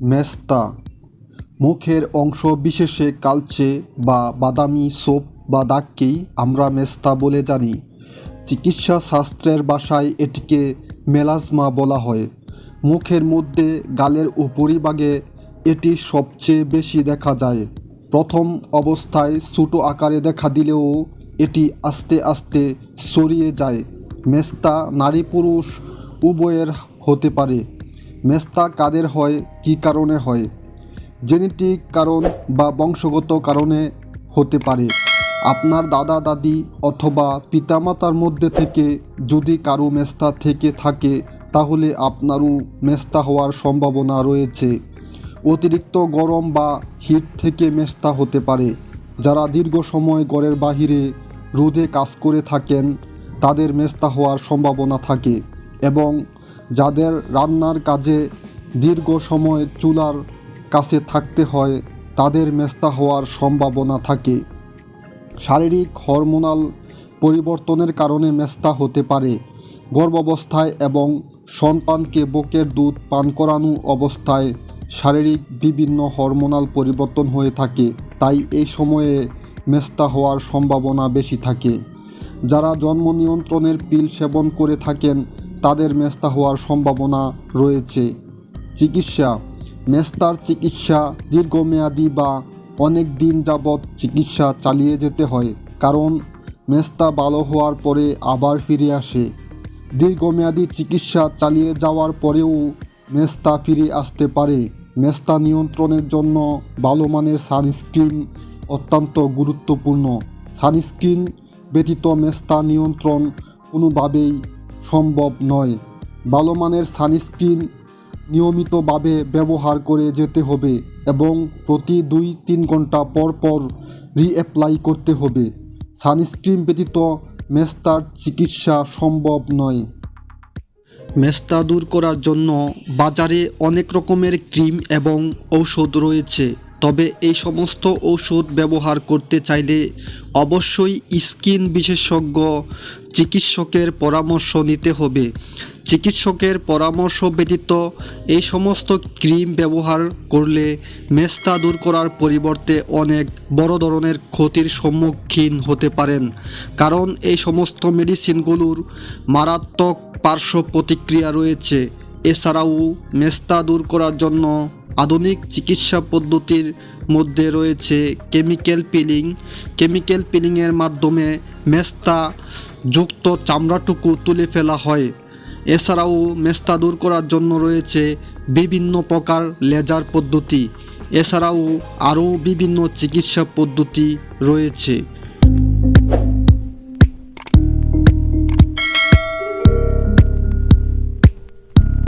মেস্তা মুখের অংশ বিশেষে কালচে বা বাদামি ছোপ বা দাগকেই আমরা মেস্তা বলে জানি। চিকিৎসা শাস্ত্রের ভাষায় এটিকে মেলাজমা বলা হয়। মুখের মধ্যে গালের উপরিভাগে এটি সবচেয়ে বেশি দেখা যায়। প্রথম অবস্থায় ছোট আকারে দেখা দিলেও এটি আস্তে আস্তে ছড়িয়ে যায়। মেস্তা নারী পুরুষ উভয়ের হতে পারে। মেস্তা কাদের হয়, কী কারণে হয়? জেনেটিক কারণ বা বংশগত কারণে হতে পারে। আপনার দাদা দাদি অথবা পিতামাতার মধ্যে থেকে যদি কারো মেস্তা থেকে থাকে তাহলে আপনারও মেস্তা হওয়ার সম্ভাবনা রয়েছে। অতিরিক্ত গরম বা হিট থেকে মেস্তা হতে পারে। যারা দীর্ঘ সময় ঘরের বাহিরে রোদে কাজ করে থাকেন তাদের মেস্তা হওয়ার সম্ভাবনা থাকে, এবং যাদের রান্নার কাজে দীর্ঘ সময় চুলার কাছে থাকতে হয় তাদের মেস্তা হওয়ার সম্ভাবনা থাকে। শারীরিক হরমোনাল পরিবর্তনের কারণে মেস্তা হতে পারে। গর্ভাবস্থায় এবং সন্তানকে বুকের দুধ পান করানো অবস্থায় শারীরিক বিভিন্ন হরমোনাল পরিবর্তন হয়ে থাকে, তাই এই সময়ে মেস্তা হওয়ার সম্ভাবনা বেশি থাকে। যারা জন্ম নিয়ন্ত্রণের পিল সেবন করে থাকেন তাদের মেস্তা হওয়ার সম্ভাবনা রয়েছে। চিকিৎসা মেস্তার চিকিৎসা দীর্ঘমেয়াদী বা অনেক দিন যাবৎ চিকিৎসা চালিয়ে যেতে হয়, কারণ মেস্তা ভালো হওয়ার পরে আবার ফিরে আসে। দীর্ঘমেয়াদী চিকিৎসা চালিয়ে যাওয়ার পরেও মেস্তা ফিরে আসতে পারে। মেস্তা নিয়ন্ত্রণের জন্য ভালো মানের সানস্ক্রিন অত্যন্ত গুরুত্বপূর্ণ। সানস্ক্রিন ব্যতীত মেস্তা নিয়ন্ত্রণ কোনোভাবেই সম্ভব নয়। ভালো মানের সানস্ক্রিন নিয়মিতভাবে ব্যবহার করে যেতে হবে এবং প্রতি 2-3 ঘন্টা পর পর রিঅ্যাপ্লাই করতে হবে। সানস্ক্রিন ব্যতীত মেস্তার চিকিৎসা সম্ভব নয়। মেস্তা দূর করার জন্য বাজারে অনেক রকমের ক্রিম এবং ঔষধ রয়েছে, তবে এই সমস্ত ঔষধ ব্যবহার করতে চাইলে অবশ্যই স্কিন বিশেষজ্ঞ চিকিৎসকের পরামর্শ নিতে হবে। চিকিৎসকের পরামর্শ ব্যতীত এই সমস্ত ক্রিম ব্যবহার করলে মেস্তা দূর করার পরিবর্তে অনেক বড় ধরনের ক্ষতির সম্মুখীন হতে পারেন, কারণ এই সমস্ত মেডিসিনগুলোর মারাত্মক পার্শ্ব প্রতিক্রিয়া রয়েছে। এছাড়াও মেস্তা দূর করার জন্য আধুনিক চিকিৎসা পদ্ধতির মধ্যে রয়েছে কেমিক্যাল পিলিং। কেমিক্যাল পিলিংয়ের মাধ্যমে মেস্তা যুক্ত চামড়াটুকু তুলে ফেলা হয়। এছাড়াও মেস্তা দূর করার জন্য রয়েছে বিভিন্ন প্রকার লেজার পদ্ধতি। এছাড়াও আরও বিভিন্ন চিকিৎসা পদ্ধতি রয়েছে।